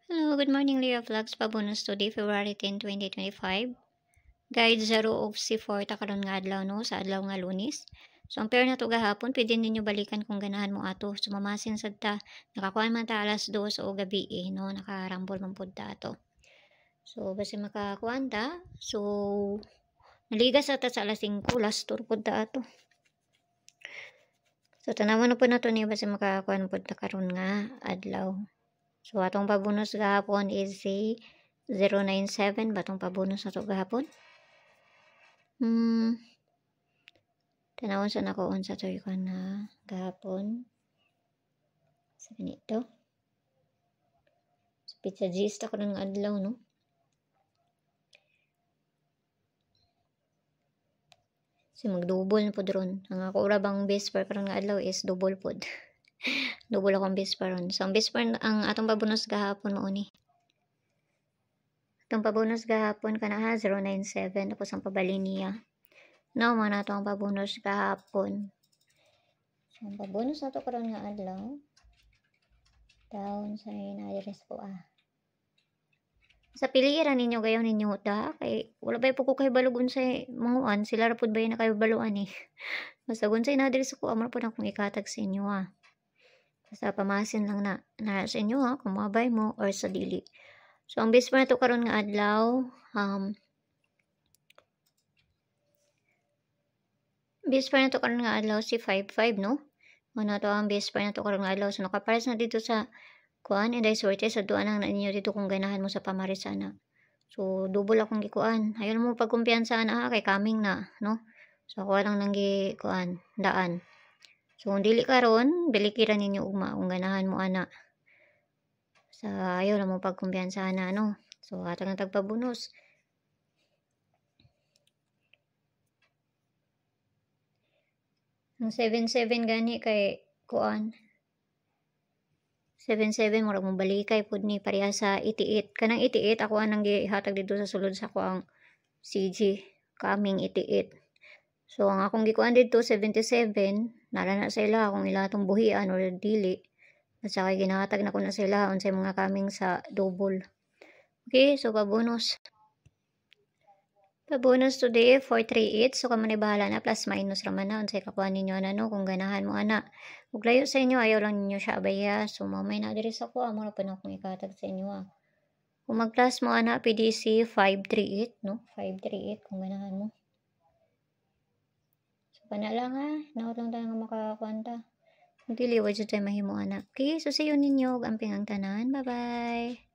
Hello, good morning, Leah Vlogs. Pabonus today, February 10, 2025. Guide 0 of C4 takaron nga adlaw no, sa adlaw nga Lunes. So, ang pair na to gahapon, pwede ninyo balikan kung ganahan mo ato. Sumamasin sa ta, nakakuha man ta alas 2 o gabi no, nakarambol man pud ta ato. So, basta makakuha ta, so, naligas ata sa alas 5, last tour pud ta ato. So, tanawan na po na to niya, basta makakuha pud ta karon nga adlaw. So, atong pabonus gahapon is si 097. Batong pabonus na to gahapon. Tanawon sa nakuon sa toy ko na gahapon. Sa ganito. So, pizza G's ta ko ng adlaw, no? So, mag-double na po doon. Ang ako urabang base per karon nga adlaw is double pod. Double akong base per ron. So, ang base per, ang atong pabonus gahapon mo ni. Itong pabonus gahapon ka na ha, 097. Tapos ang pabali niya. Now, mga nato ang pabonus gahapon. So, ang pabonus na to karon nga adlaw. Down sa na-address ko Sa piliran ninyo gayon ninyo ta. Kay, wala ba po ko kayo balugon sa manguan. Sila rapod ba yun na kayo baluan eh. Basta gun sa na-address ko, amar po na kung ikatag sa inyo Basta pamasin lang na sa inyo kung mabay mo or sa dili. So, ang base pa na to karon nga adlaw, base pa na to karon nga adlaw si 55, no? Ano to ang base pa na to karon nga adlaw. So, nakapares na dito sa kuan, inday sorte sa duan ang ninyo dito kung ganahan mo sa pamarisana. So, double akong gikuan. Ayun mo pagkumpiyansa na kay coming na, no? So, ako lang nang gikuan, daan. So, kung dili karon, bilikiran ninyo ugma kung ganahan mo sa ayaw na mo pagkumpiyansa na, no? So, atang tagpabonus. Ang 77 gani kay kuan. 77 murag mo balikay pud ni pareha sa 88. Kanang 88 ako anang gihatag dito sa sulod sa ko ang CG coming 88. So, ang akong gikuan dito 77, nara na sa ila kung ila tong buhian or dili. At saka ginahatag na ko na sila unsay mga coming sa double. Okay, so pabonus. Pabonus today 438. So kamo ni bahala na plus minus raman na unsay kakuha ninyo no kung ganahan mo Ug layo sa inyo ayaw lang ninyo siya abaya. So mamay na diri sa ko amo na pa na akong ikatag sa inyo Kung mag-plus mo PDC 538 no 538 kung ganahan mo. Pana lang naot lang tayo nga makakwanta. Kung dili, wala tayo mahimo Okay, so see you ninyo. Amping ang tanan. Bye-bye.